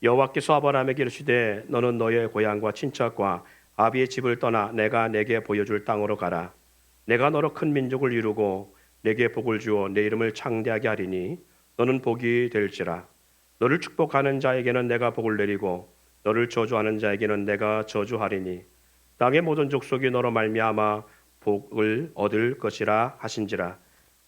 여호와께서 아브라함에게 이르시되 너는 너의 고향과 친척과 아비의 집을 떠나 내가 내게 보여줄 땅으로 가라. 내가 너로 큰 민족을 이루고 내게 복을 주어 내 이름을 창대하게 하리니 너는 복이 될지라. 너를 축복하는 자에게는 내가 복을 내리고 너를 저주하는 자에게는 내가 저주하리니 땅의 모든 족속이 너로 말미암아 복을 얻을 것이라 하신지라.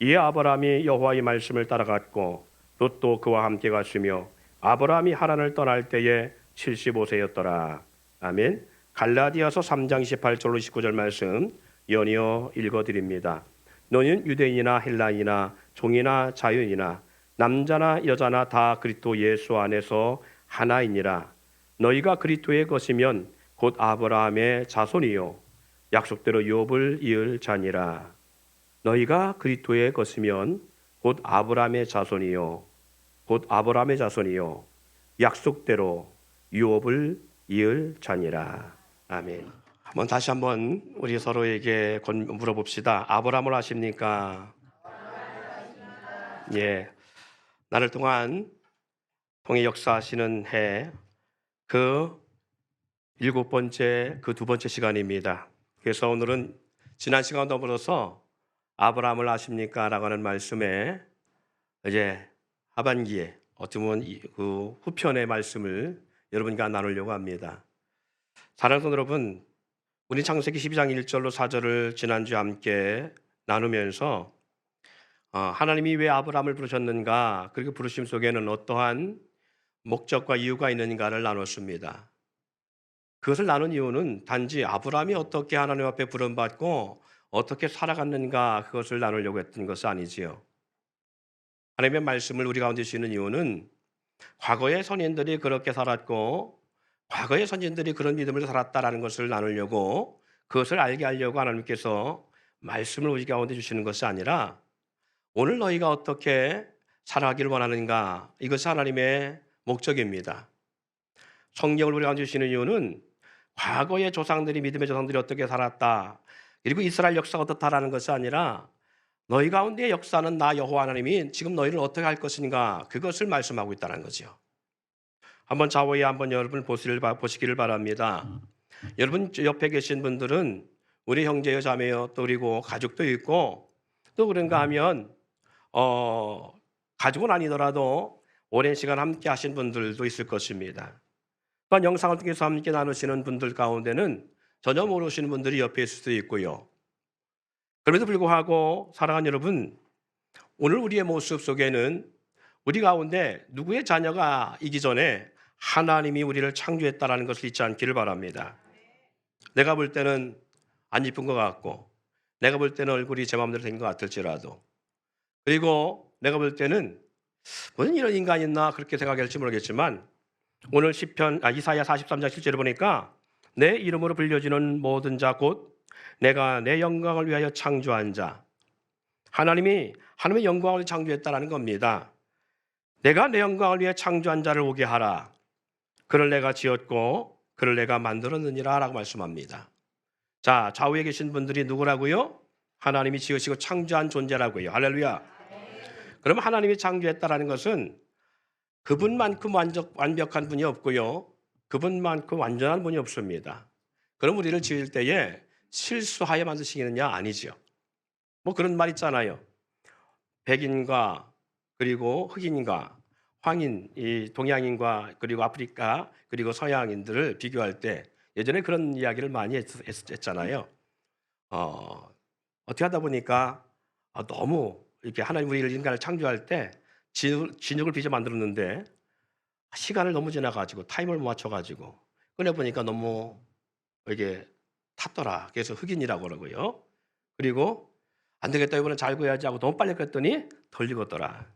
이에 아브라함이 여호와의 말씀을 따라갔고 롯도 그와 함께 갔으며 아브라함이 하란을 떠날 때에 75세였더라. 아멘. 갈라디아서 3장 28절로 29절 말씀 연이어 읽어드립니다. 너는 유대인이나 헬라인이나 종이나 자유인이나 남자나 여자나 다 그리스도 예수 안에서 하나이니라. 너희가 그리스도의 것이면 곧 아브라함의 자손이요 약속대로 욥을 이을 자니라. 너희가 그리스도의 것이면 곧 아브라함의 자손이요 곧 아브라함의 자손이요 약속대로 욥을 이을 자니라. 아멘. 다시 한번 우리 서로에게 물어봅시다. 아브라함을 아십니까? 예. 나를 통한 통일 역사하시는 해 그 7번째 그 2번째 시간입니다. 그래서 오늘은 지난 시간 더불어서 아브라함을 아십니까? 라고 하는 말씀에 이제 하반기에 어떻게 보면 그 후편의 말씀을 여러분과 나누려고 합니다. 사랑하는 여러분, 우리 창세기 12장 1절로 4절을 지난주에 함께 나누면서 하나님이 왜 아브라함을 부르셨는가, 그리고 부르심 속에는 어떠한 목적과 이유가 있는가를 나눴습니다. 그것을 나눈 이유는 단지 아브라함이 어떻게 하나님 앞에 부름받고 어떻게 살아갔는가, 그것을 나누려고 했던 것은 아니지요. 하나님의 말씀을 우리 가운데 주시는 이유는 과거의 선인들이 그렇게 살았고 과거의 선진들이 그런 믿음을 살았다라는 것을 나누려고, 그것을 알게 하려고 하나님께서 말씀을 우리 가운데 주시는 것이 아니라 오늘 너희가 어떻게 살아가기를 원하는가, 이것이 하나님의 목적입니다. 성경을 우리 가운데 주시는 이유는 과거의 조상들이, 믿음의 조상들이 어떻게 살았다, 그리고 이스라엘 역사가 어떻다라는 것이 아니라 너희 가운데의 역사는 나 여호와 하나님이 지금 너희를 어떻게 할 것인가, 그것을 말씀하고 있다는 거죠. 한번 좌우에 한번 여러분 보시기를 바랍니다. 여러분 옆에 계신 분들은 우리 형제여 자매여 또 그리고 가족도 있고 또 그런가 하면 가족은 아니더라도 오랜 시간 함께 하신 분들도 있을 것입니다. 또한 영상을 통해서 함께 나누시는 분들 가운데는 전혀 모르시는 분들이 옆에 있을 수도 있고요. 그럼에도 불구하고 사랑하는 여러분, 오늘 우리의 모습 속에는 우리 가운데 누구의 자녀가 이기 전에 하나님이 우리를 창조했다는 것을 잊지 않기를 바랍니다. 내가 볼 때는 안 이쁜 것 같고, 내가 볼 때는 얼굴이 제 마음대로 된 것 같을지라도, 그리고 내가 볼 때는 무슨 이런 인간이 있나 그렇게 생각할지 모르겠지만, 오늘 이사야 43장 7절을 보니까 내 이름으로 불려지는 모든 자 곧 내가 내 영광을 위하여 창조한 자, 하나님이 하나님의 영광을 창조했다라는 겁니다. 내가 내 영광을 위해 창조한 자를 오게 하라. 그를 내가 지었고 그를 내가 만들었느니라 라고 말씀합니다. 자, 좌우에 계신 분들이 누구라고요? 하나님이 지으시고 창조한 존재라고요. 할렐루야. 그러면 하나님이 창조했다라는 것은 그분만큼 완벽한 분이 없고요, 그분만큼 완전한 분이 없습니다. 그럼 우리를 지을 때에 실수하여 만드시겠느냐? 아니죠. 뭐 그런 말 있잖아요. 백인과 그리고 흑인과 황인, 이 동양인과 그리고 아프리카 그리고 서양인들을 비교할 때 예전에 그런 이야기를 많이 했잖아요. 어떻게 하다 보니까 너무 이렇게 하나님 우리를 인간을 창조할 때 진흙을 빚어 만들었는데 시간을 너무 지나가지고 타임을 못 맞춰가지고 꺼내보니까 너무 이게 탔더라. 그래서 흑인이라고 그러고요. 그리고 안 되겠다, 이번엔 잘 구해야지 하고 너무 빨리 껐더니 덜 익었더라.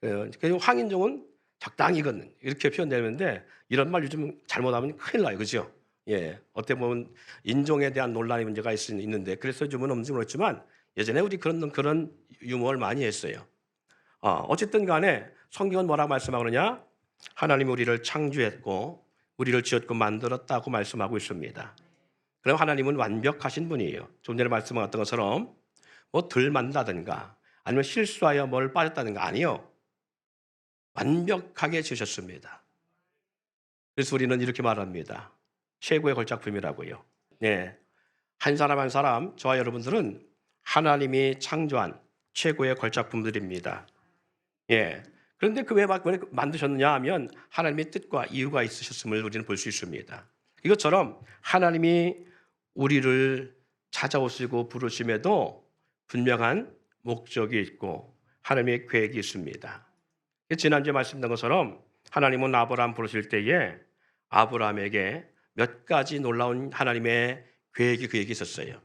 그리고 황인종은 적당히 익은 이렇게 표현되는데, 이런 말 요즘 잘못하면 큰일 나요. 그죠? 예. 어떻게 보면 인종에 대한 논란의 문제가 있는데, 그래서 요즘은 없는지 모르겠지만 예전에 우리 그런 유머를 많이 했어요. 어쨌든 간에 성경은 뭐라고 말씀하느냐? 하나님이 우리를 창조했고 우리를 지었고 만들었다고 말씀하고 있습니다. 그럼 하나님은 완벽하신 분이에요. 좀 전에 말씀하셨던 것처럼 뭐 덜 만다든가 아니면 실수하여 뭘 빠졌다든가 아니요. 완벽하게 지으셨습니다. 그래서 우리는 이렇게 말합니다. 최고의 걸작품이라고요. 네. 한 사람 한 사람, 저와 여러분들은 하나님이 창조한 최고의 걸작품들입니다. 예. 그런데 왜 만드셨느냐 하면 하나님의 뜻과 이유가 있으셨음을 우리는 볼 수 있습니다. 이것처럼 하나님이 우리를 찾아오시고 부르심에도 분명한 목적이 있고 하나님의 계획이 있습니다. 지난주에 말씀드린 것처럼 하나님은 아브라함 부르실 때에 아브라함에게 몇 가지 놀라운 하나님의 계획이 있었어요.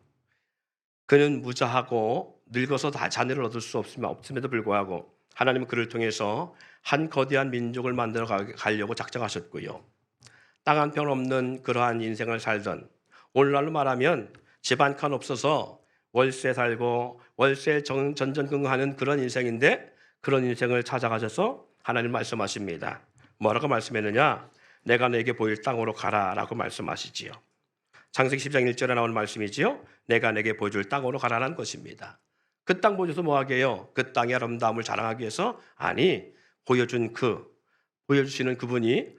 그는 무자하고 늙어서 다 자녀를 얻을 수 없음에도 불구하고 하나님은 그를 통해서 한 거대한 민족을 만들어 가려고 작정하셨고요. 땅 한 편 없는 그러한 인생을 살던, 오늘날로 말하면 집 한 칸 없어서 월세 살고 월세 전전긍긍하는 그런 인생인데 그런 인생을 찾아가셔서 하나님 말씀하십니다. 뭐라고 말씀했느냐? 내가 내게 보일 땅으로 가라라고 말씀하시지요. 창세기 10장 1절에 나오는 말씀이지요. 내가 내게 보여줄 땅으로 가라는 것입니다. 그 땅 보여줘서 뭐하게 해요? 그 땅의 아름다움을 자랑하기 위해서? 아니, 보여주시는 그분이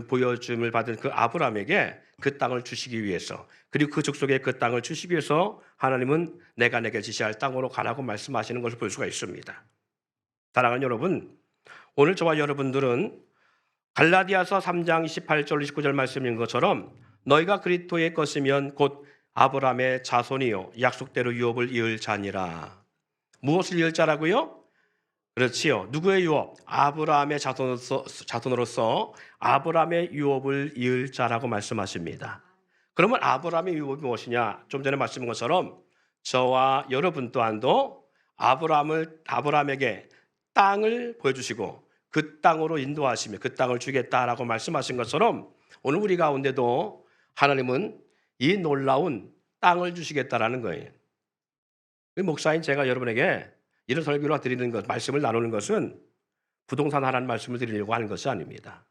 보여줌을 받은 그 아브라함에게 그 땅을 주시기 위해서, 그리고 그 족속에 그 땅을 주시기 위해서 하나님은 내가 내게 지시할 땅으로 가라고 말씀하시는 것을 볼 수가 있습니다. 사랑하는 여러분, 오늘 저와 여러분들은 갈라디아서 3장 28절 29절 말씀인 것처럼 너희가 그리스도의 것이면 곧 아브라함의 자손이요 약속대로 유업을 이을 자니라. 무엇을 이을 자라고요? 그렇지요. 누구의 유업? 아브라함의 자손으로서 아브라함의 유업을 이을 자라고 말씀하십니다. 그러면 아브라함의 유업이 무엇이냐? 좀 전에 말씀한 것처럼 저와 여러분 또한도 아브라함에게 땅을 보여주시고 그 땅으로 인도하시며 그 땅을 주겠다라고 말씀하신 것처럼 오늘 우리 가운데도 하나님은 이 놀라운 땅을 주시겠다라는 거예요. 목사인 제가 여러분에게 이런 설교를 드리는 것, 말씀을 나누는 것은 부동산 하라는 말씀을 드리려고 하는 것이 아닙니다.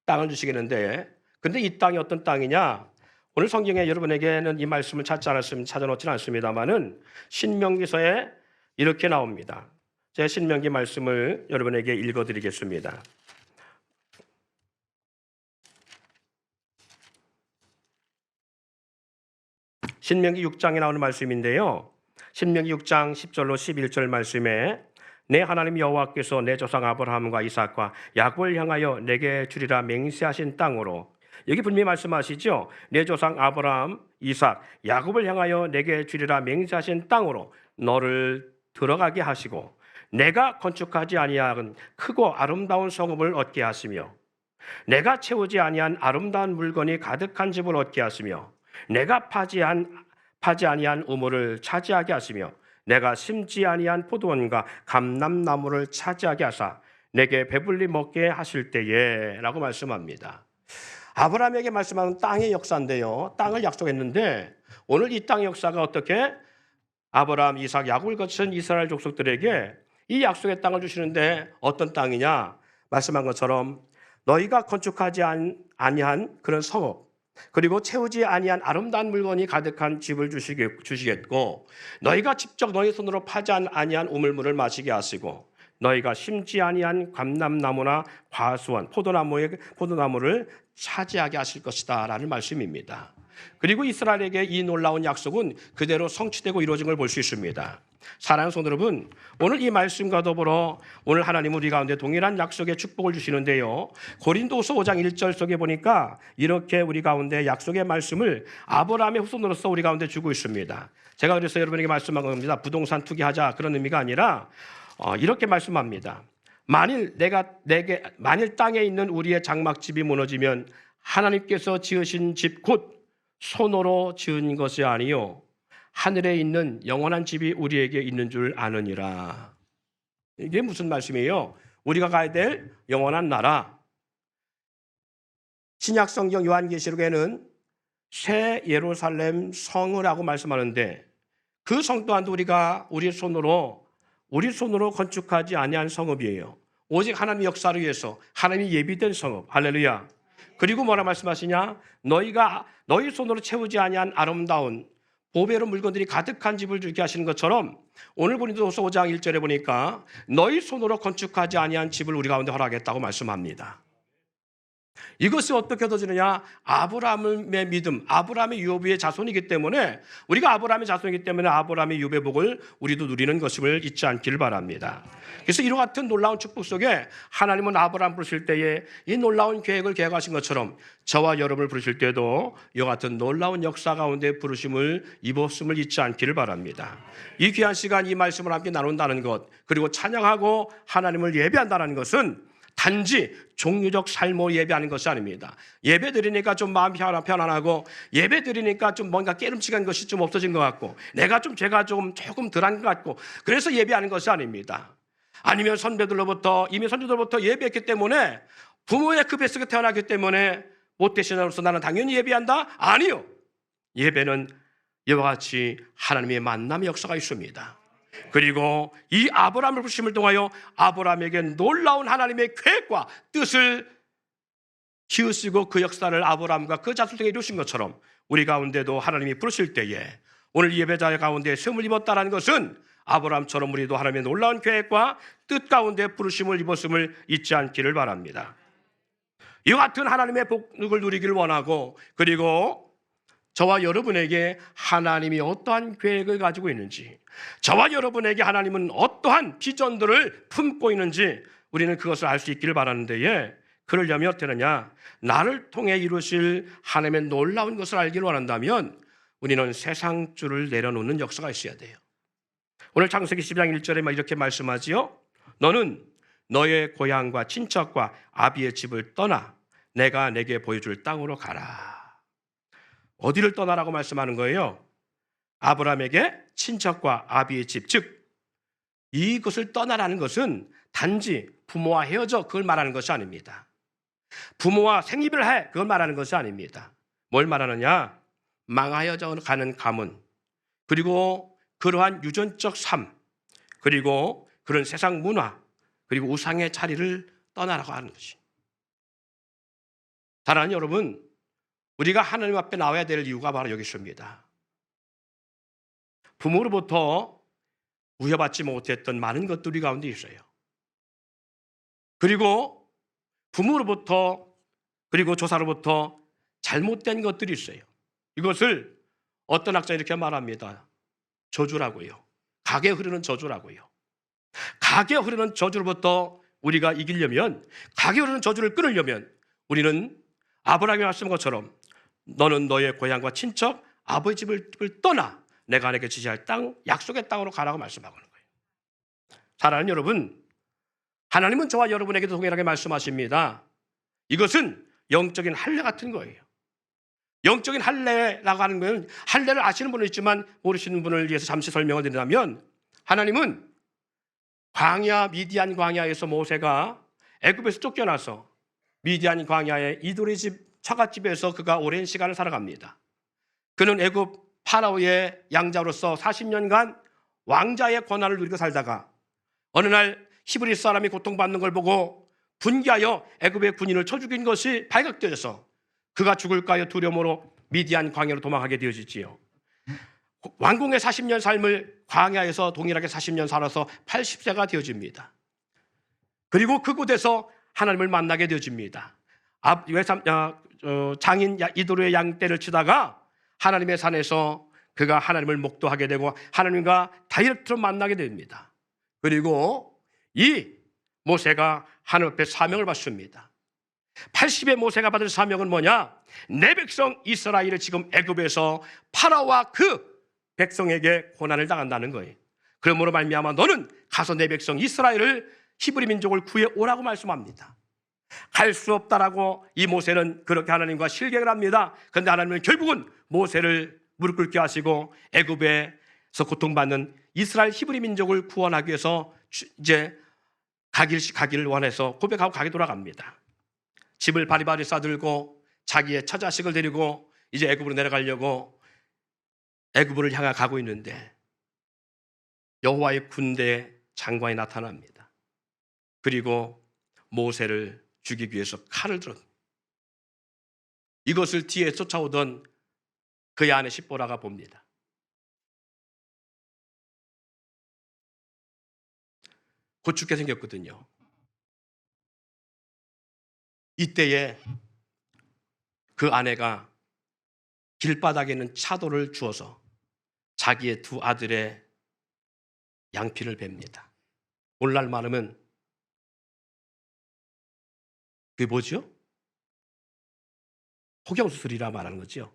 땅을 주시겠는데, 근데 이 땅이 어떤 땅이냐? 오늘 성경에 여러분에게는 이 말씀을 찾아놓지는 않습니다만은 신명기서에 이렇게 나옵니다. 제 신명기 말씀을 여러분에게 읽어드리겠습니다. 신명기 6장에 나오는 말씀인데요. 신명기 6장 10절로 11절 말씀에 내 하나님 여호와께서 내 조상 아브라함과 이삭과 야곱을 향하여 내게 주리라 맹세하신 땅으로, 여기 분명히 말씀하시죠. 내 조상 아브라함, 이삭, 야곱을 향하여 내게 주리라 맹세하신 땅으로 너를 들어가게 하시고 내가 건축하지 아니한 크고 아름다운 성읍을 얻게 하시며 내가 채우지 아니한 아름다운 물건이 가득한 집을 얻게 하시며 내가 파지 아니한 우물을 차지하게 하시며 내가 심지 아니한 포도원과 감람나무를 차지하게 하사 내게 배불리 먹게 하실 때에 라고 말씀합니다. 아브라함에게 말씀하는 땅의 역사인데요. 땅을 약속했는데 오늘 이 땅의 역사가 어떻게 아브라함, 이삭, 야곱을 거친 이스라엘 족속들에게 이 약속의 땅을 주시는데 어떤 땅이냐? 말씀한 것처럼 너희가 건축하지 아니한 그런 성읍, 그리고 채우지 아니한 아름다운 물건이 가득한 집을 주시겠고 너희가 직접 너희 손으로 파지 아니한 우물물을 마시게 하시고 너희가 심지 아니한 감람나무나 과수원, 포도나무를 차지하게 하실 것이다 라는 말씀입니다. 그리고 이스라엘에게 이 놀라운 약속은 그대로 성취되고 이루어진 걸 볼 수 있습니다. 사랑하는 성도 여러분, 오늘 이 말씀과 더불어 오늘 하나님은 우리 가운데 동일한 약속의 축복을 주시는데요. 고린도후서 5장 1절 속에 보니까 이렇게 우리 가운데 약속의 말씀을 아브라함의 후손으로서 우리 가운데 주고 있습니다. 제가 그래서 여러분에게 말씀한 겁니다. 부동산 투기하자 그런 의미가 아니라 이렇게 말씀합니다. 만일 땅에 있는 우리의 장막집이 무너지면 하나님께서 지으신 집 곧 손으로 지은 것이 아니요 하늘에 있는 영원한 집이 우리에게 있는 줄 아느니라. 이게 무슨 말씀이에요? 우리가 가야 될 영원한 나라. 신약 성경 요한계시록에는 새 예루살렘 성이라고 말씀하는데 그 성 또한도 우리가 우리 손으로 건축하지 아니한 성읍이에요. 오직 하나님의 역사를 위해서 하나님이 예비된 성읍. 할렐루야. 그리고 뭐라 말씀하시냐? 너희 손으로 채우지 아니한 아름다운 보배로 물건들이 가득한 집을 주게 하시는 것처럼 오늘 고린도후서 5장 1절에 보니까 너희 손으로 건축하지 아니한 집을 우리 가운데 허락했다고 말씀합니다. 이것이 어떻게 얻어지느냐? 아브라함의 믿음, 아브라함의 유업의 자손이기 때문에, 우리가 아브라함의 자손이기 때문에 아브라함의 유업의 복을 우리도 누리는 것임을 잊지 않기를 바랍니다. 그래서 이와 같은 놀라운 축복 속에 하나님은 아브라함 부르실 때에 이 놀라운 계획을 계획하신 것처럼 저와 여러분을 부르실 때도 이와 같은 놀라운 역사 가운데 부르심을 입었음을 잊지 않기를 바랍니다. 이 귀한 시간 이 말씀을 함께 나눈다는 것, 그리고 찬양하고 하나님을 예배한다는 것은 단지 종류적 삶으로 예배하는 것이 아닙니다. 예배 드리니까 좀 마음이 편안하고, 예배 드리니까 좀 뭔가 깨름칙한 것이 좀 없어진 것 같고, 내가 좀 죄가 조금 덜한 것 같고, 그래서 예배하는 것이 아닙니다. 아니면 이미 선배들로부터 예배했기 때문에, 부모의 그 뱃속에 태어나기 때문에 못되신 자로서 나는 당연히 예배한다? 아니요. 예배는 이와 같이 하나님의 만남의 역사가 있습니다. 그리고 이 아브라함을 부르심을 통하여 아브라함에게 놀라운 하나님의 계획과 뜻을 키우시고 그 역사를 아브라함과 그 자손 등에 이루신 것처럼 우리 가운데도 하나님이 부르실 때에 오늘 예배자 가운데 세움을 입었다는 것은 아브라함처럼 우리도 하나님의 놀라운 계획과 뜻 가운데 부르심을 입었음을 잊지 않기를 바랍니다. 이와 같은 하나님의 복을 누리기를 원하고, 그리고 저와 여러분에게 하나님이 어떠한 계획을 가지고 있는지, 저와 여러분에게 하나님은 어떠한 비전들을 품고 있는지 우리는 그것을 알 수 있기를 바라는데요. 그러려면 어떻게 하느냐? 나를 통해 이루실 하나님의 놀라운 것을 알기를 원한다면 우리는 세상줄을 내려놓는 역사가 있어야 돼요. 오늘 창세기 12장 1절에 이렇게 말씀하지요. 너는 너의 고향과 친척과 아비의 집을 떠나 내가 내게 보여줄 땅으로 가라. 어디를 떠나라고 말씀하는 거예요? 아브라함에게 친척과 아비의 집, 즉 이것을 떠나라는 것은 단지 부모와 헤어져 그걸 말하는 것이 아닙니다. 부모와 생이별 해 그걸 말하는 것이 아닙니다. 뭘 말하느냐? 망하여져 가는 가문, 그리고 그러한 유전적 삶, 그리고 그런 세상 문화, 그리고 우상의 자리를 떠나라고 하는 것이. 사랑하는 여러분, 우리가 하나님 앞에 나와야 될 이유가 바로 여기 있습니다. 부모로부터 부여받지 못했던 많은 것들이 가운데 있어요. 그리고 부모로부터, 그리고 조사로부터 잘못된 것들이 있어요. 이것을 어떤 학자가 이렇게 말합니다. 저주라고요. 각에 흐르는 저주라고요. 각에 흐르는 저주로부터 우리가 이기려면, 각에 흐르는 저주를 끊으려면 우리는 아브라함이 말씀한 것처럼 너는 너의 고향과 친척, 아버지 집을 떠나 내가 내게 지시할 땅, 약속의 땅으로 가라고 말씀하고 있는 거예요. 사랑하는 여러분, 하나님은 저와 여러분에게도 동일하게 말씀하십니다. 이것은 영적인 할례 같은 거예요. 영적인 할례라고 하는 건, 할례를 아시는 분은 있지만 모르시는 분을 위해서 잠시 설명을 드리자면, 하나님은 미디안 광야에서 모세가 애굽에서 쫓겨나서 미디안 광야의 이돌의 집 처갓집에서 그가 오랜 시간을 살아갑니다. 그는 애굽 파라오의 양자로서 40년간 왕자의 권한을 누리고 살다가 어느 날 히브리 사람이 고통받는 걸 보고 분개하여 애굽의 군인을 쳐 죽인 것이 발각되어서 그가 죽을까 하여 두려움으로 미디안 광야로 도망하게 되어지지요. 왕궁의 40년 삶을 광야에서 동일하게 40년 살아서 80세가 되어집니다. 그리고 그곳에서 하나님을 만나게 되어집니다. 장인 이도르의 양떼를 치다가 하나님의 산에서 그가 하나님을 목도하게 되고 하나님과 다이렉트로 만나게 됩니다. 그리고 이 모세가 하나님 앞에 사명을 받습니다. 80의 모세가 받은 사명은 뭐냐? 내 백성 이스라엘을 지금 애굽에서 파라오와 그 백성에게 고난을 당한다는 거예요. 그러므로 말미암아 너는 가서 내 백성 이스라엘을, 히브리 민족을 구해 오라고 말씀합니다. 갈 수 없다라고 이 모세는 그렇게 하나님과 실격을 합니다. 그런데 하나님은 결국은 모세를 무릎 꿇게 하시고 애굽에서 고통받는 이스라엘 히브리 민족을 구원하기 위해서 이제 가기를 원해서 고백하고 가게 돌아갑니다. 집을 바리바리 싸들고 자기의 처자식을 데리고 이제 애굽으로 내려가려고 애굽을 향해 가고 있는데 여호와의 군대 장관이 나타납니다. 그리고 모세를 죽이기 위해서 칼을 들었. 이것을 뒤에 쫓아오던 그의 아내 십보라가 봅니다. 곧 죽게 생겼거든요. 이때에 그 아내가 길바닥에 있는 차돌을 주어서 자기의 두 아들의 양피를 뱁니다. 오늘날 말하면 그게 뭐죠? 호경수술이라 말하는 거죠.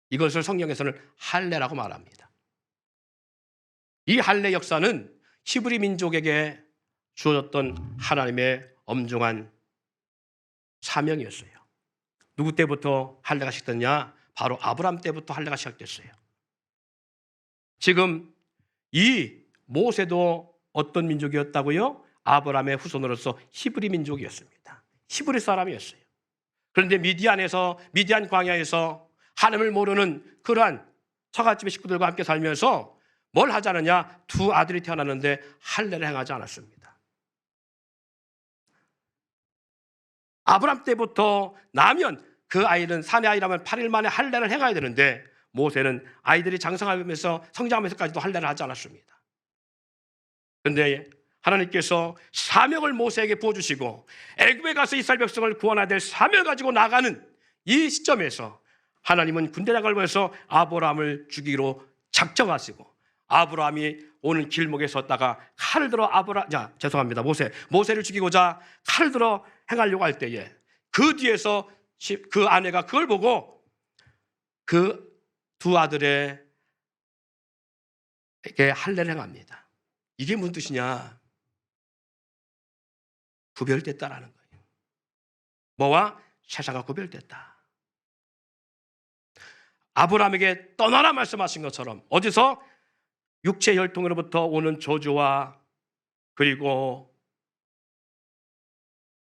이것을 성경에서는 할례라고 말합니다. 이 할례 역사는 히브리 민족에게 주어졌던 하나님의 엄중한 사명이었어요. 누구 때부터 할례가 시작됐냐? 바로 아브라함 때부터 할례가 시작됐어요. 지금 이 모세도 어떤 민족이었다고요? 아브라함의 후손으로서 히브리 민족이었습니다. 히브리 사람이었어요. 그런데 미디안 광야에서 하나님을 모르는 그러한 처갓집의 식구들과 함께 살면서 뭘 하지 않느냐? 두 아들이 태어났는데 할례를 행하지 않았습니다. 아브라함 때부터 나면 그 아이는 사내 아이라면 8일 만에 할례를 행해야 되는데 모세는 아이들이 장성하면서 성장하면서까지도 할례를 하지 않았습니다. 그런데 하나님께서 사명을 모세에게 부어주시고 애굽에 가서 이스라엘 백성을 구원해야 될 사명을 가지고 나가는 이 시점에서 하나님은 군대장을 보내서 아브라함을 죽이기로 작정하시고 아브라함이 오는 길목에 섰다가 칼을 들어 모세를 죽이고자 칼을 들어 행하려고 할 때에 그 뒤에서 그 아내가 그걸 보고 그 두 아들에게 할례를 행합니다. 이게 무슨 뜻이냐? 구별됐다라는 거예요. 뭐와? 세상과 구별됐다. 아브라함에게 떠나라 말씀하신 것처럼 어디서? 육체 혈통으로부터 오는 저주와 그리고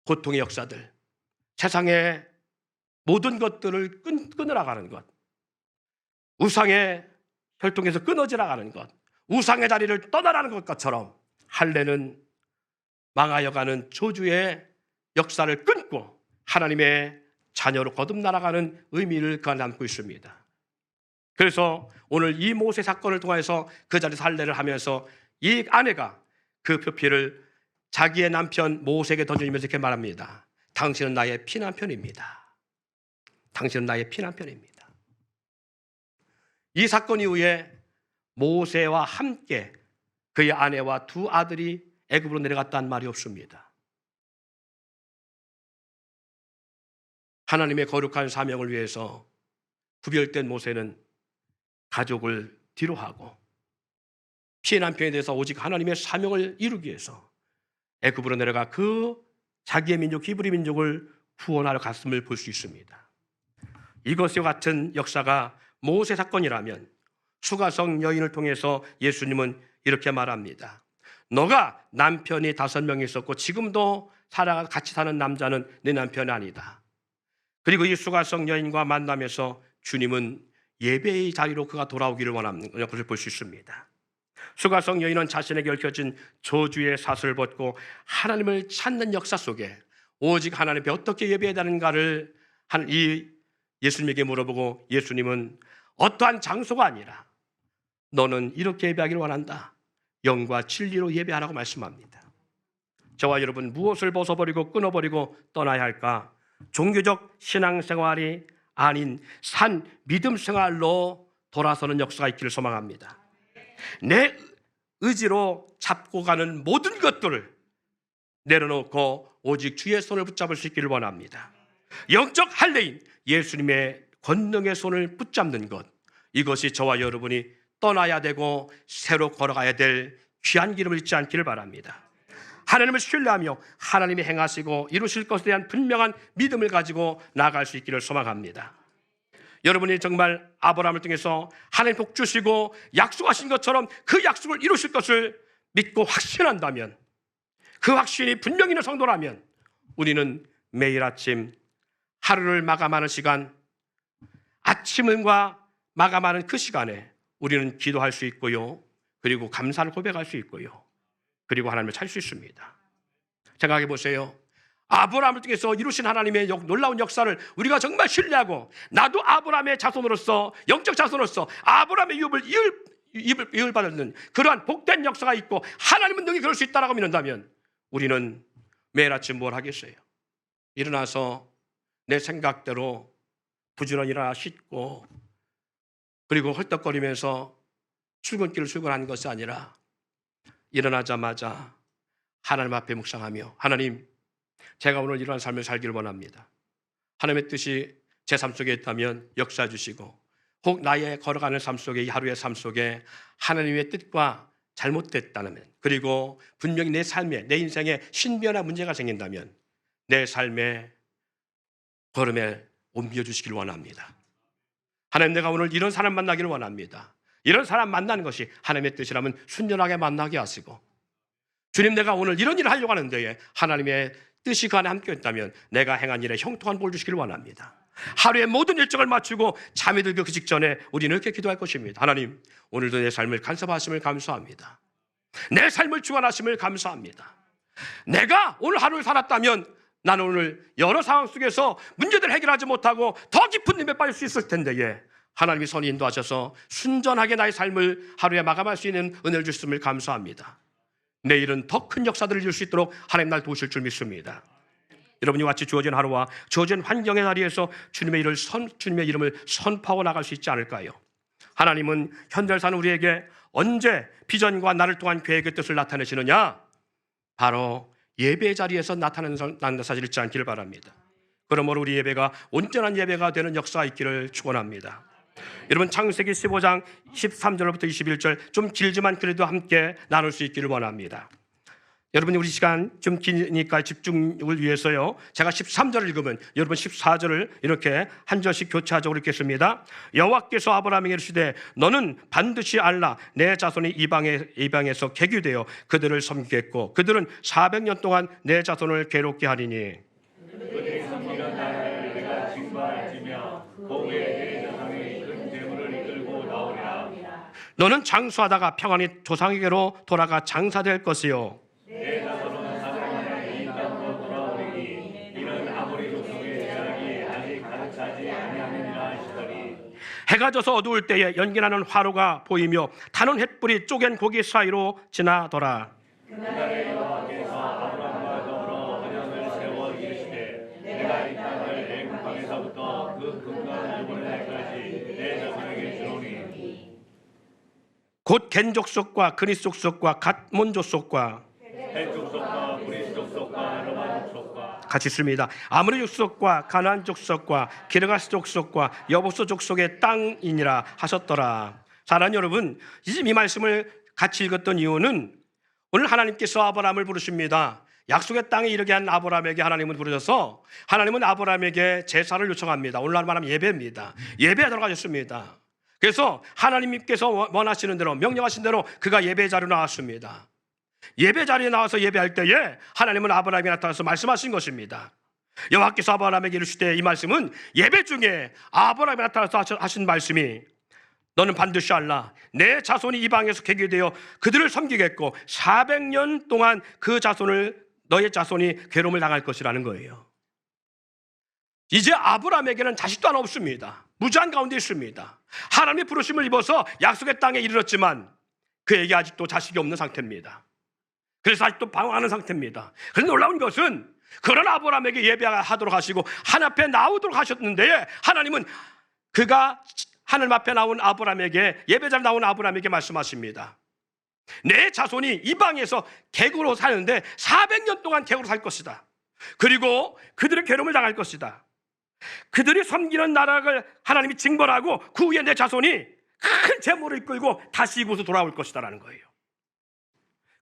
고통의 역사들, 세상의 모든 것들을 끊어나가는 것, 우상의 혈통에서 끊어져나가는 것, 우상의 자리를 떠나라는 것처럼 할례는 망하여가는 저주의 역사를 끊고 하나님의 자녀로 거듭나가는 의미를 그 안에 담고 있습니다. 그래서 오늘 이 모세 사건을 통해서 그 자리에서 할례를 하면서 이 아내가 그 표피를 자기의 남편 모세에게 던져주면서 이렇게 말합니다. 당신은 나의 피남편입니다. 당신은 나의 피남편입니다. 이 사건 이후에 모세와 함께 그의 아내와 두 아들이 애굽으로 내려갔다는 말이 없습니다. 하나님의 거룩한 사명을 위해서 구별된 모세는 가족을 뒤로하고 피해 남편에 대해서 오직 하나님의 사명을 이루기 위해서 애굽으로 내려가 그 자기의 민족 히브리 민족을 구원하러 갔음을 볼 수 있습니다. 이것과 같은 역사가 모세 사건이라면 수가성 여인을 통해서 예수님은 이렇게 말합니다. 너가 남편이 5명이 있었고 지금도 같이 사는 남자는 내 남편이 아니다. 그리고 이 수가성 여인과 만나면서 주님은 예배의 자리로 그가 돌아오기를 원하는 것을 볼 수 있습니다. 수가성 여인은 자신에게 얽혀진 저주의 사슬을 벗고 하나님을 찾는 역사 속에 오직 하나님께 어떻게 예배해야 되는가를 이 예수님에게 물어보고 예수님은 어떠한 장소가 아니라 너는 이렇게 예배하기를 원한다. 영과 진리로 예배하라고 말씀합니다. 저와 여러분 무엇을 벗어버리고 끊어버리고 떠나야 할까? 종교적 신앙생활이 아닌 산 믿음생활로 돌아서는 역사가 있기를 소망합니다. 내 의지로 잡고 가는 모든 것들을 내려놓고 오직 주의 손을 붙잡을 수 있기를 원합니다. 영적 할례인 예수님의 권능의 손을 붙잡는 것, 이것이 저와 여러분이 떠나야 되고 새로 걸어가야 될 귀한 길을 잃지 않기를 바랍니다. 하나님을 신뢰하며 하나님이 행하시고 이루실 것에 대한 분명한 믿음을 가지고 나아갈 수 있기를 소망합니다. 여러분이 정말 아브라함을 통해서 하나님 복 주시고 약속하신 것처럼 그 약속을 이루실 것을 믿고 확신한다면, 그 확신이 분명히 있는 성도라면 우리는 매일 아침 하루를 마감하는 시간, 아침과 마감하는 그 시간에 우리는 기도할 수 있고요, 그리고 감사를 고백할 수 있고요, 그리고 하나님을 찾을 수 있습니다. 생각해 보세요. 아브라함을 통해서 이루신 하나님의 놀라운 역사를 우리가 정말 신뢰하고 나도 아브라함의 자손으로서, 영적 자손으로서 아브라함의 유업을 받는 그러한 복된 역사가 있고 하나님은 능히 그럴 수 있다라고 믿는다면 우리는 매일 아침 뭘 하겠어요? 일어나서 내 생각대로 부지런히 일어나 씻고 그리고 헐떡거리면서 출근길을 출근하는 것이 아니라 일어나자마자 하나님 앞에 묵상하며 하나님, 제가 오늘 이러한 삶을 살기를 원합니다. 하나님의 뜻이 제 삶 속에 있다면 역사해 주시고 혹 나의 걸어가는 삶 속에 이 하루의 삶 속에 하나님의 뜻과 잘못됐다면 그리고 분명히 내 삶에 내 인생에 신비한 문제가 생긴다면 내 삶의 걸음에 옮겨 주시길 원합니다. 하나님, 내가 오늘 이런 사람 만나기를 원합니다. 이런 사람 만나는 것이 하나님의 뜻이라면 순전하게 만나게 하시고 주님, 내가 오늘 이런 일을 하려고 하는데 하나님의 뜻이 그 안에 함께 있다면 내가 행한 일에 형통한 볼 주시기를 원합니다. 하루의 모든 일정을 마치고 잠이 들기 그 직전에 우리는 이렇게 기도할 것입니다. 하나님, 오늘도 내 삶을 간섭하심을 감사합니다. 내 삶을 주관하심을 감사합니다. 내가 오늘 하루를 살았다면 나는 오늘 여러 상황 속에서 문제들을 해결하지 못하고 더 깊은 님에 빠질 수 있을 텐데 하나님이 선히 인도하셔서 순전하게 나의 삶을 하루에 마감할 수 있는 은혜를 주셨음을 감사합니다. 내일은 더 큰 역사들을 이룰 수 있도록 하나님 날 도우실 줄 믿습니다. 여러분이 같이 주어진 하루와 주어진 환경의 자리에서 주님의 이름을 선포하고 나갈 수 있지 않을까요? 하나님은 현재를 사는 우리에게 언제 비전과 나를 통한 계획의 뜻을 나타내시느냐? 바로 예배 자리에서 나타나는 사실을 잊지 않기를 바랍니다. 그러므로 우리 예배가 온전한 예배가 되는 역사가 있기를 축원합니다. 여러분, 창세기 15장 13절부터 21절 좀 길지만 그래도 함께 나눌 수 있기를 원합니다. 여러분이 우리 시간 좀 기니까 집중을 위해서요, 제가 13절을 읽으면 여러분 14절을 이렇게 한 절씩 교차적으로 읽겠습니다. 여호와께서 아브라함에게 이르시되 너는 반드시 알라, 내 자손이 이방에서 개교되어 그들을 섬기겠고 그들은 400년 동안 내 자손을 괴롭게 하리니 그들이 섬기는 나라를 내가 징벌하지며 거기에 내 자손이 큰 재물을 이끌고 나오리라. 너는 장수하다가 평안히 조상에게로 돌아가 장사될 것이요 내 자손은 사랑하는 이 땅으로 돌아오리니 이는 아무리 족속의 제약이 아직 가득 차지 아니하느니라 하시더니 해가 져서 어두울 때에 연기나는 화로가 보이며 타는 횃불이 쪼갠 고기 사이로 지나더라. 그날에 여호와께서 아브라함과 더불어 언약을 세워 이르시되 내가 이 땅을 애굽 땅에서부터 그 근간을 이루는 날까지 내 자손에게 주노니 곧 겐 족속과 그니스 족속과 갓몬 족속과 족속과 브리스 족속과 로마 족속과 같이 있습니다. 아므리 족속과 가나안 족속과 기르가스 족속과 여보스 족속의 땅이니라 하셨더라. 사랑하는 여러분, 이 말씀을 같이 읽었던 이유는 오늘 하나님께서 아브라함을 부르십니다. 약속의 땅에 이르게 한 아브라함에게 하나님은 부르셔서 하나님은 아브라함에게 제사를 요청합니다. 오늘날 말하면 예배입니다. 예배에 들어가셨습니다. 그래서 하나님께서 원하시는 대로 명령하신 대로 그가 예배 자리로 나왔습니다. 예배 자리에 나와서 예배할 때에 하나님은 아브라함에게 나타나서 말씀하신 것입니다. 여호와께서 아브라함에게 이르시되, 이 말씀은 예배 중에 아브라함에게 나타나서 하신 말씀이 너는 반드시 알라, 내 자손이 이방에서 개교되어 그들을 섬기겠고 400년 동안 그 자손을 너의 자손이 괴로움을 당할 것이라는 거예요. 이제 아브라함에게는 자식도 하나 없습니다. 무지한 가운데 있습니다. 하나님의 부르심을 입어서 약속의 땅에 이르렀지만 그에게 아직도 자식이 없는 상태입니다. 그래서 아직도 방황하는 상태입니다. 그런데 놀라운 것은 그런 아브라함에게 예배하도록 하시고 하나님 앞에 나오도록 하셨는데 하나님은 그가 하나님 앞에 나온 아브라함에게, 예배자로 나온 아브라함에게 말씀하십니다. 내 자손이 이방에서 객으로 사는데 400년 동안 객으로 살 것이다. 그리고 그들의 괴로움을 당할 것이다. 그들이 섬기는 나라를 하나님이 징벌하고 그 후에 내 자손이 큰 재물을 이끌고 다시 이곳으로 돌아올 것이다라는 거예요.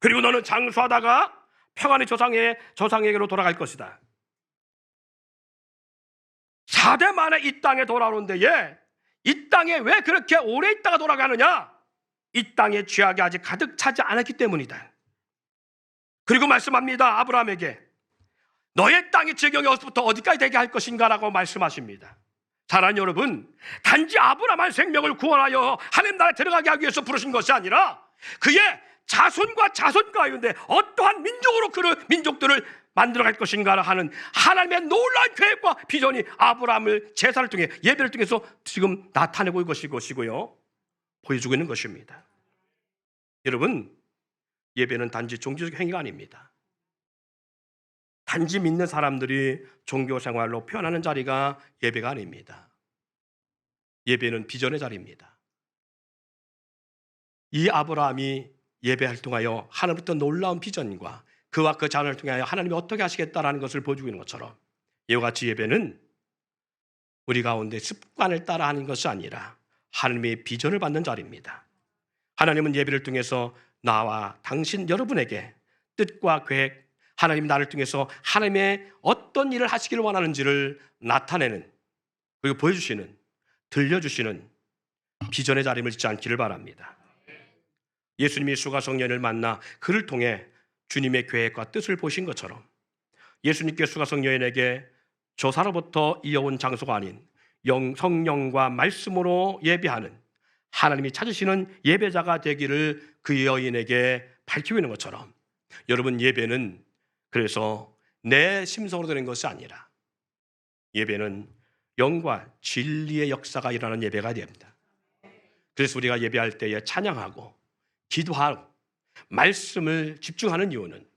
그리고 너는 장수하다가 평안히 조상에게로 돌아갈 것이다. 4대 만에 이 땅에 돌아오는 데에 이 땅에 왜 그렇게 오래 있다가 돌아가느냐? 이 땅의 죄악이 아직 가득 차지 않았기 때문이다. 그리고 말씀합니다. 아브라함에게 너의 땅의 지경이 어디서부터 어디까지 되게 할 것인가 라고 말씀하십니다. 사랑하는 여러분, 단지 아브라함의 생명을 구원하여 하나님 나라에 들어가게 하기 위해서 부르신 것이 아니라 그의 자손과 자손 가운데 어떠한 민족들을 만들어갈 것인가 하는 하나님의 놀라운 계획과 비전이 아브라함을 제사를 통해 예배를 통해서 지금 나타내고 있는 것이고요, 보여주고 있는 것입니다. 여러분, 예배는 단지 종교적 행위가 아닙니다. 단지 믿는 사람들이 종교 생활로 표현하는 자리가 예배가 아닙니다. 예배는 비전의 자리입니다. 이 아브라함이 예배를 통하여 하나님부터 놀라운 비전과 그와 그 자녀를 통하여 하나님이 어떻게 하시겠다라는 것을 보여주고 있는 것처럼, 이와 같이 예배는 우리 가운데 습관을 따라 하는 것이 아니라 하나님의 비전을 받는 자리입니다. 하나님은 예배를 통해서 나와 당신 여러분에게 뜻과 계획, 하나님 나를 통해서 하나님의 어떤 일을 하시기를 원하는지를 나타내는, 그리고 보여주시는, 들려주시는 비전의 자리를 잊지 않기를 바랍니다. 예수님이 수가성년을 만나 그를 통해 주님의 계획과 뜻을 보신 것처럼, 예수님께 수가성여인에게 조사로부터 이어온 장소가 아닌 성령과 말씀으로 예배하는 하나님이 찾으시는 예배자가 되기를 그 여인에게 밝히고 있는 것처럼, 여러분, 예배는 그래서 내 심성으로 되는 것이 아니라 예배는 영과 진리의 역사가 일어나는 예배가 됩니다. 그래서 우리가 예배할 때에 찬양하고 기도하고 말씀을 집중하는 이유는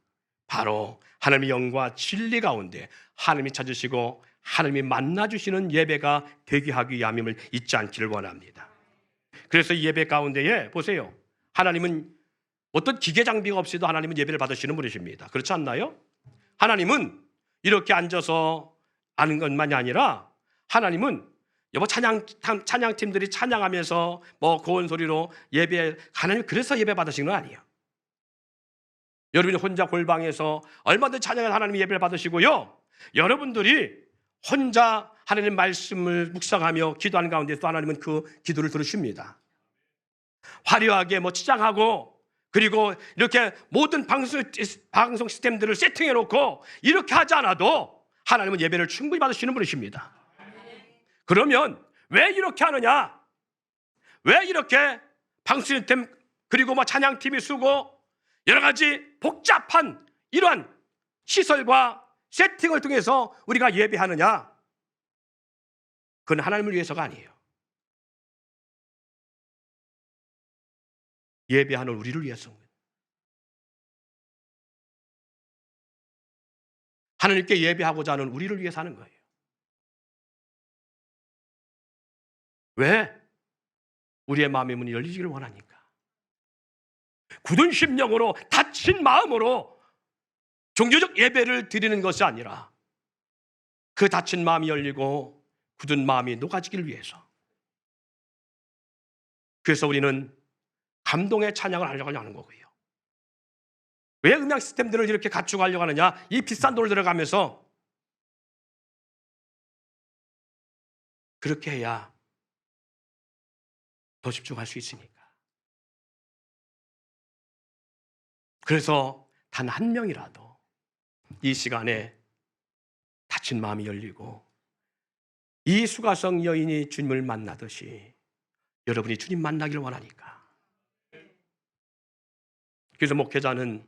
바로 하나님의 영과 진리 가운데 하나님이 찾으시고 하나님이 만나주시는 예배가 되게 하기 위함임을 잊지 않기를 원합니다. 그래서 이 예배 가운데에 보세요, 하나님은 어떤 기계 장비가 없이도 하나님은 예배를 받으시는 분이십니다. 그렇지 않나요? 하나님은 이렇게 앉아서 하는 것만이 아니라 하나님은 찬양팀들이 찬양하면서 고운 소리로 예배, 하나님 그래서 예배 받으시는 건 아니에요. 여러분이 혼자 골방에서 얼마든지 찬양을 하나님 예배를 받으시고요, 여러분들이 혼자 하나님 말씀을 묵상하며 기도하는 가운데서 하나님은 그 기도를 들으십니다. 화려하게 치장하고 그리고 이렇게 모든 방송 시스템들을 세팅해 놓고 이렇게 하지 않아도 하나님은 예배를 충분히 받으시는 분이십니다. 그러면 왜 이렇게 하느냐? 왜 이렇게 방송 시스템 그리고 찬양팀이 쓰고 여러 가지 복잡한 이러한 시설과 세팅을 통해서 우리가 예배하느냐? 그건 하나님을 위해서가 아니에요. 예배하는 우리를 위해서입니다. 하나님께 예배하고자 하는 우리를 위해서 하는 거예요. 왜? 우리의 마음의 문이 열리기를 원하니까. 굳은 심령으로 다친 마음으로 종교적 예배를 드리는 것이 아니라 그 다친 마음이 열리고 굳은 마음이 녹아지기를 위해서. 그래서 우리는 감동의 찬양을 하려고 하는 거고요. 왜 음향 시스템들을 이렇게 갖추고 하려고 하느냐? 이 비싼 돈을 들어가면서 그렇게 해야 더 집중할 수 있으니까. 그래서 단 한 명이라도 이 시간에 다친 마음이 열리고 이 수가성 여인이 주님을 만나듯이 여러분이 주님 만나기를 원하니까. 그래서 목회자는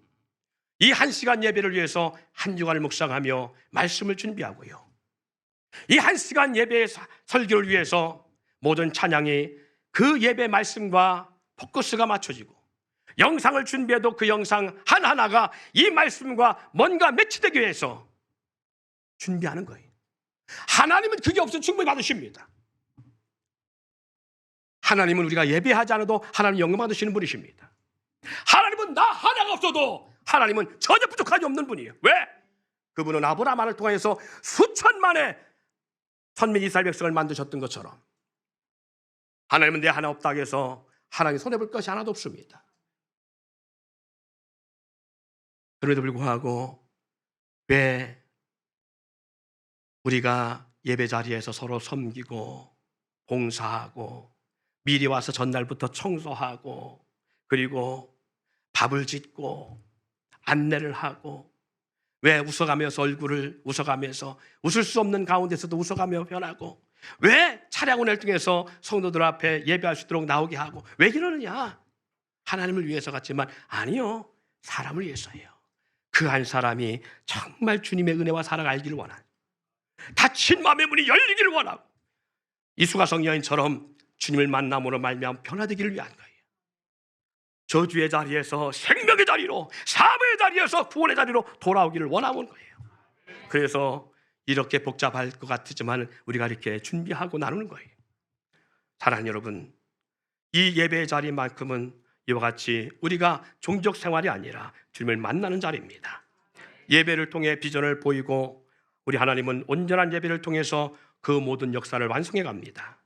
이 1시간 예배를 위해서 한 주간을 묵상하며 말씀을 준비하고요, 이 1시간 예배의 설교를 위해서 모든 찬양이 그 예배 말씀과 포커스가 맞춰지고, 영상을 준비해도 그 영상 하나하나가 이 말씀과 뭔가 매치되기 위해서 준비하는 거예요. 하나님은 그게 없으면 충분히 받으십니다. 하나님은 우리가 예배하지 않아도 하나님 영광 받으시는 분이십니다. 하나님은 나 하나가 없어도 하나님은 전혀 부족함이 없는 분이에요. 왜? 그분은 아브라함을 통해서 수천만의 선민 이스라엘 백성을 만드셨던 것처럼 하나님은 내 하나 없다고 해서 하나님 손해볼 것이 하나도 없습니다. 그럼에도 불구하고 왜 우리가 예배 자리에서 서로 섬기고 봉사하고 미리 와서 전날부터 청소하고 그리고 밥을 짓고 안내를 하고, 왜 웃어가면서 얼굴을 웃어가면서 웃을 수 없는 가운데서도 웃어가며 변하고, 왜 차량운을 통해서 성도들 앞에 예배할 수 있도록 나오게 하고, 왜 이러느냐? 하나님을 위해서 같지만 아니요, 사람을 위해서예요. 그 한 사람이 정말 주님의 은혜와 사랑을 알기를 원하는, 닫힌 마음의 문이 열리기를 원하고, 이 수가성 여인처럼 주님을 만남으로 말미암아 변화되기를 위한 거예요. 저주의 자리에서 생명의 자리로, 사망의 자리에서 구원의 자리로 돌아오기를 원하는 거예요. 그래서 이렇게 복잡할 것 같지만 우리가 이렇게 준비하고 나누는 거예요. 사랑하는 여러분, 이 예배의 자리만큼은 이와 같이 우리가 종족 생활이 아니라 주님을 만나는 자리입니다. 예배를 통해 비전을 보이고 우리 하나님은 온전한 예배를 통해서 그 모든 역사를 완성해 갑니다.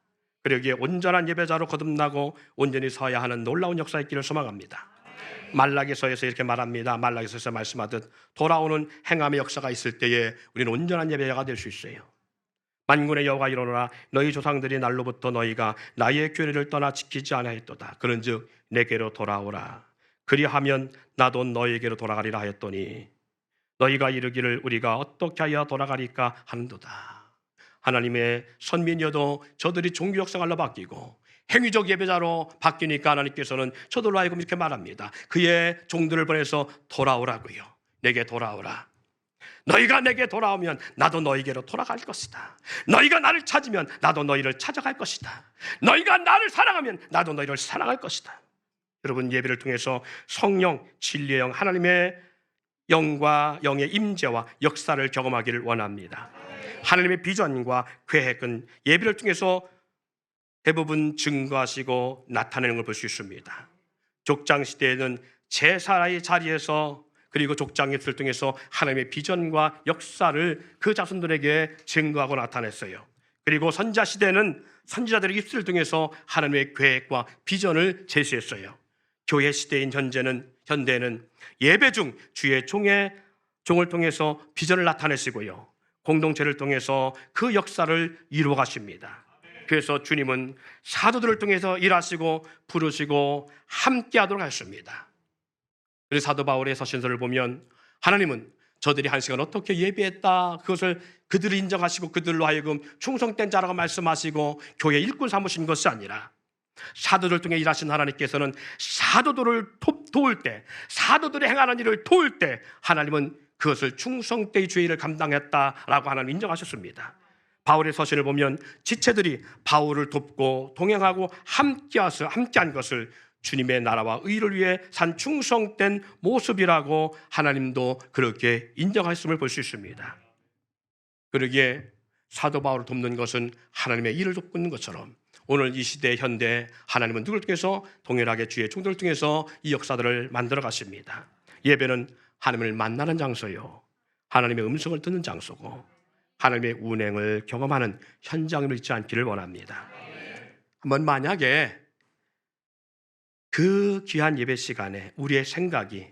그리고 여기에 온전한 예배자로 거듭나고 온전히 서야 하는 놀라운 역사의 길을 소망합니다. 말라기서에서 이렇게 말합니다. 말라기서에서 말씀하듯 돌아오는 행함의 역사가 있을 때에 우리는 온전한 예배자가 될 수 있어요. 만군의 여호와가 이르노라 너희 조상들이 날로부터 너희가 나의 규례를 떠나 지키지 아니하였도다. 그런즉 내게로 돌아오라. 그리하면 나도 너희에게로 돌아가리라 하였더니 너희가 이르기를 우리가 어떻게 하여 돌아가리까 하는도다. 하나님의 선민이어도 저들이 종교적 생활로 바뀌고 행위적 예배자로 바뀌니까 하나님께서는 저들로 하여금 이렇게 말합니다. 그의 종들을 보내서 돌아오라고요. 내게 돌아오라. 너희가 내게 돌아오면 나도 너희에게로 돌아갈 것이다. 너희가 나를 찾으면 나도 너희를 찾아갈 것이다. 너희가 나를 사랑하면 나도 너희를 사랑할 것이다. 여러분, 예배를 통해서 성령, 진리의 영, 하나님의 영과 영의 임재와 역사를 경험하기를 원합니다. 하나님의 비전과 계획은 예배를 통해서 대부분 증거하시고 나타내는 걸 볼 수 있습니다. 족장 시대에는 제사의 자리에서 그리고 족장 예술을 통해서 하나님의 비전과 역사를 그 자손들에게 증거하고 나타냈어요. 그리고 선지자 시대는 선지자들의 입술을 통해서 하나님의 계획과 비전을 제시했어요. 교회 시대인 현대에는 예배 중 주의 종을 통해서 비전을 나타내시고요. 공동체를 통해서 그 역사를 이루어 가십니다. 그래서 주님은 사도들을 통해서 일하시고 부르시고 함께 하도록 하셨습니다. 그래서 사도 바울의 서신서를 보면 하나님은 저들이 한 시간 어떻게 예배했다, 그것을 그들을 인정하시고 그들로 하여금 충성된 자라고 말씀하시고 교회 일꾼 삼으신 것이 아니라 사도들 통해 일하신 하나님께서는 사도들을 도울 때, 사도들이 행하는 일을 도울 때 하나님은 그것을 충성되이 주의 일을 감당했다라고 하나님 인정하셨습니다. 바울의 서신을 보면 지체들이 바울을 돕고 동행하고 함께한 것을 주님의 나라와 의를 위해 산 충성된 모습이라고 하나님도 그렇게 인정하셨음을 볼 수 있습니다. 그러기에 사도 바울을 돕는 것은 하나님의 일을 돕는 것처럼 오늘 이 시대 현대 하나님은 누구를 통해서 동일하게 주의 종들을 통해서 이 역사들을 만들어 가십니다. 예배는 하나님을 만나는 장소요, 하나님의 음성을 듣는 장소고 하나님의 운행을 경험하는 현장으로 있지 않기를 원합니다. 한번 만약에 그 귀한 예배 시간에 우리의 생각이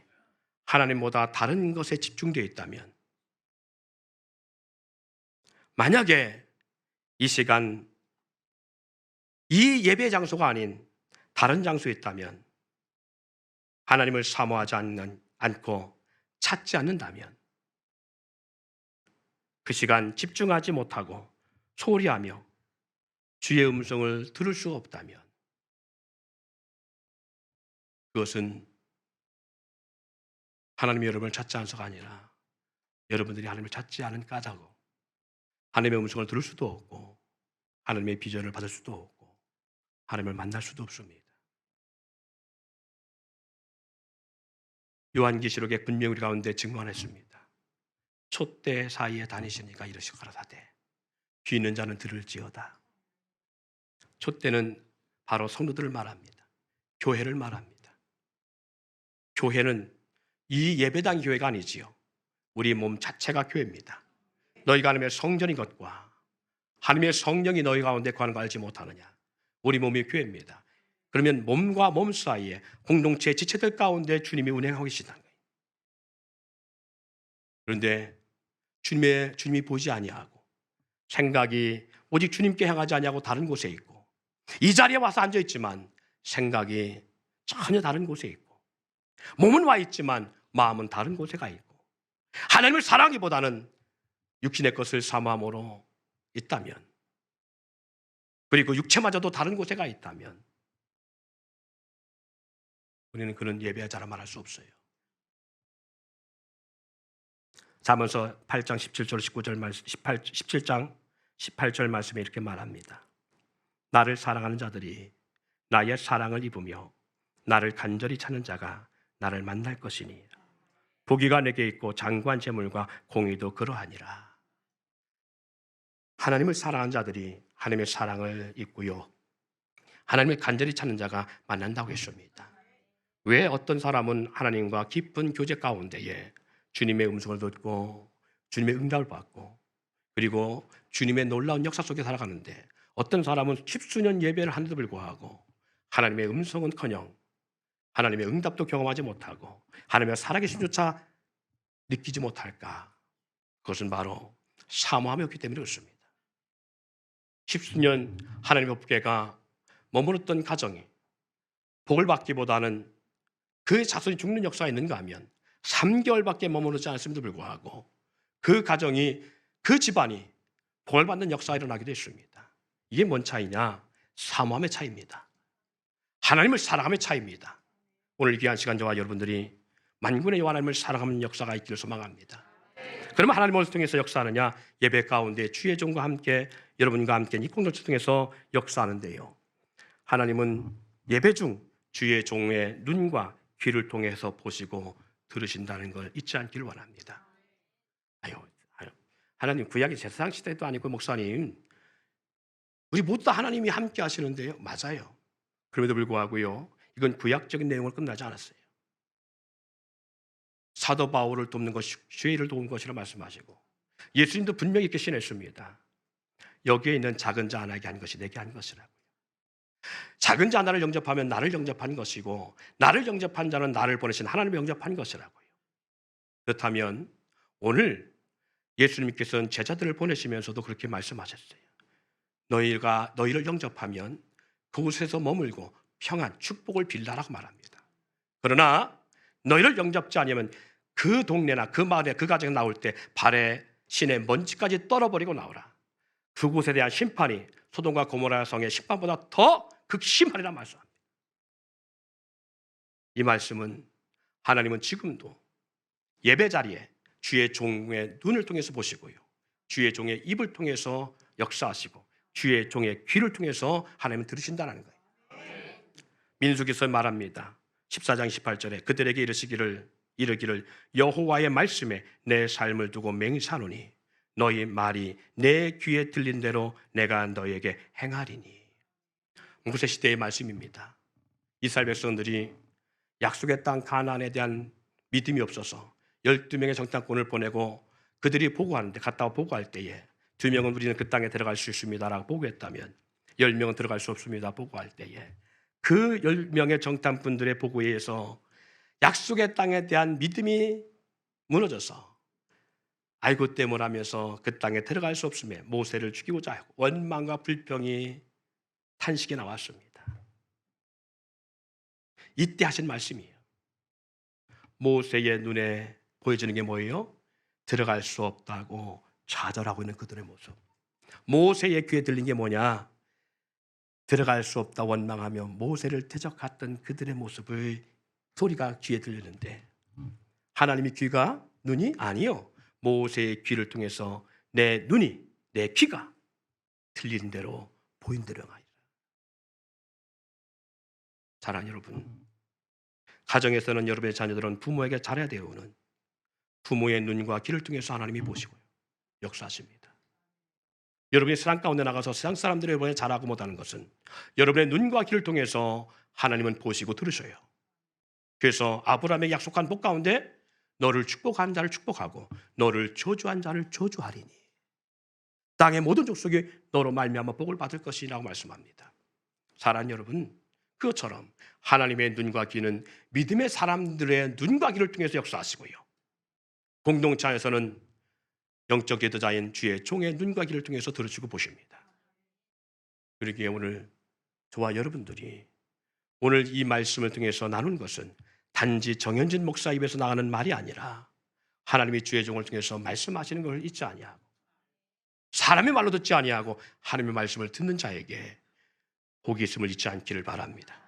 하나님보다 다른 것에 집중되어 있다면, 만약에 이 시간 이 예배 장소가 아닌 다른 장소에 있다면, 하나님을 사모하지 않고 찾지 않는다면, 그 시간 집중하지 못하고 소리하며 주의 음성을 들을 수가 없다면 그것은 하나님이 여러분을 찾지 않아서가 아니라 여러분들이 하나님을 찾지 않은 까닭고 하나님의 음성을 들을 수도 없고 하나님의 비전을 받을 수도 없고 하나님을 만날 수도 없습니다. 요한계시록의 분명히 우리 가운데 증언했습니다. 촛대 사이에 다니시니까 이러시 가라사대 귀 있는 자는 들을지어다. 촛대는 바로 성도들을 말합니다. 교회를 말합니다. 교회는 이 예배당 교회가 아니지요. 우리 몸 자체가 교회입니다. 너희가 하나님의 성전인 것과 하나님의 성령이 너희 가운데 거하는 걸 알지 못하느냐. 우리 몸이 교회입니다. 그러면 몸과 몸 사이에 공동체 지체들 가운데 주님이 운행하고 계시다는 거예요. 그런데 주님이 보지 아니하고 생각이 오직 주님께 향하지 아니하고 다른 곳에 있고, 이 자리에 와서 앉아 있지만 생각이 전혀 다른 곳에 있고, 몸은 와 있지만 마음은 다른 곳에 가 있고, 하나님을 사랑하기보다는 육신의 것을 사모함으로 있다면, 그리고 육체마저도 다른 곳에 가 있다면 우리는 그런 예배자라 말할 수 없어요. 잠언서 8장 17절 19절 말씀 17장 18절 말씀에 이렇게 말합니다. 나를 사랑하는 자들이 나의 사랑을 입으며 나를 간절히 찾는 자가 나를 만날 것이니 부귀가 내게 있고 장관 재물과 공의도 그러하니라. 하나님을 사랑하는 자들이 하나님의 사랑을 입고요, 하나님을 간절히 찾는 자가 만난다고 했습니다. 왜 어떤 사람은 하나님과 깊은 교제 가운데에 주님의 음성을 듣고 주님의 응답을 받고 그리고 주님의 놀라운 역사 속에 살아가는데, 어떤 사람은 십수년 예배를 하는데도 불구하고 하나님의 음성은커녕 하나님의 응답도 경험하지 못하고 하나님의 살아계심조차 느끼지 못할까? 그것은 바로 사모함이 없기 때문에 그렇습니다. 십수년 하나님의 법궤가 머물렀던 가정이 복을 받기보다는 그 자손이 죽는 역사가 있는가 하면 3개월밖에 머무르지 않았음에도 불구하고 그 가정이, 그 집안이 복을 받는 역사가 일어나기도 했습니다. 이게 뭔 차이냐? 사모함의 차이입니다. 하나님을 사랑함의 차이입니다. 오늘 귀한 시간 저와 여러분들이 만군의 여호와 하나님을 사랑하는 역사가 있기를 소망합니다. 그러면 하나님을 통해서 역사하느냐? 예배 가운데 주의 종과 함께 여러분과 함께 이 공동체 통해서 역사하는데요, 하나님은 예배 중 주의 종의 눈과 귀를 통해서 보시고 들으신다는 걸 잊지 않기를 원합니다. 하나님 구약이 제사장 시대도 아니고, 목사님 우리 모두 다 하나님이 함께 하시는데요. 맞아요. 그럼에도 불구하고요, 이건 구약적인 내용을 끝나지 않았어요. 사도 바울을 돕는 것이 죄인을 도운 것이라 말씀하시고, 예수님도 분명히 이렇게 신했습니다. 여기에 있는 작은 자 하나에게 한 것이 내게 한 것이라고요. 작은 자 하나를 영접하면 나를 영접한 것이고, 나를 영접한 자는 나를 보내신 하나님을 영접한 것이라고요. 그렇다면 오늘 예수님께서는 제자들을 보내시면서도 그렇게 말씀하셨어요. 너희를 영접하면 그곳에서 머물고 평안, 축복을 빌라라고 말합니다. 그러나 너희를 영접지 않으면 그 동네나 그 마을에, 그 가정에 나올 때 발에 신의 먼지까지 떨어버리고 나오라. 그곳에 대한 심판이 소돔과 고모라 성의 심판보다 더 극심하리라 말씀합니다. 이 말씀은 하나님은 지금도 예배 자리에 주의 종의 눈을 통해서 보시고요, 주의 종의 입을 통해서 역사하시고 주의 종의 귀를 통해서 하나님은 들으신다는 거예요. 민수기서 말합니다. 14장 18절에 그들에게 이르기를 여호와의 말씀에 내 삶을 두고 맹세하노니 너희 말이 내 귀에 들린 대로 내가 너희에게 행하리니. 모세 시대의 말씀입니다. 이스라엘 백성들이 약속의 땅 가나안에 대한 믿음이 없어서 12명의 정탐꾼을 보내고 그들이 보고하는데, 갔다가 보고할 때에 2명은 우리는 그 땅에 들어갈 수 있습니다라고 보고했다면 10명은 들어갈 수 없습니다 보고할 때에, 그 10명의 정탐꾼들의 보고에 의해서 약속의 땅에 대한 믿음이 무너져서 아이고 때문하면서 그 땅에 들어갈 수 없음에 모세를 죽이고자 하고 원망과 불평이 탄식이 나왔습니다. 이때 하신 말씀이에요. 모세의 눈에 보여지는 게 뭐예요? 들어갈 수 없다고 좌절하고 있는 그들의 모습. 모세의 귀에 들린 게 뭐냐? 들어갈 수 없다 원망하며 모세를 대적했던 그들의 모습의 소리가 귀에 들리는데, 하나님의 귀가, 눈이 아니요, 모세의 귀를 통해서 내 눈이, 내 귀가 들리는 대로 보인 대로 행하리라. 사랑하는 여러분, 가정에서는 여러분의 자녀들은 부모에게 잘해야 되오는 부모의 눈과 귀를 통해서 하나님이 보시고요, 역사하십니다. 여러분이 세상 가운데 나가서 세상 사람들이 여러분이 잘하고 못하는 것은 여러분의 눈과 귀를 통해서 하나님은 보시고 들으셔요. 그래서 아브라함에게 약속한 복 가운데 너를 축복한 자를 축복하고 너를 저주한 자를 저주하리니 땅의 모든 족속이 너로 말미암아 복을 받을 것이라고 말씀합니다. 사랑하는 여러분, 그것처럼 하나님의 눈과 귀는 믿음의 사람들의 눈과 귀를 통해서 역사하시고요, 공동체 안에서는 영적 예도자인 주의 종의 눈과 귀를 통해서 들으시고 보십니다. 그러기에 오늘 저와 여러분들이 오늘 이 말씀을 통해서 나눈 것은 단지 정현진 목사 입에서 나가는 말이 아니라 하나님이 주의 종을 통해서 말씀하시는 것을 잊지 아니하고, 사람의 말로 듣지 아니하고 하나님의 말씀을 듣는 자에게 복이 있음을 잊지 않기를 바랍니다.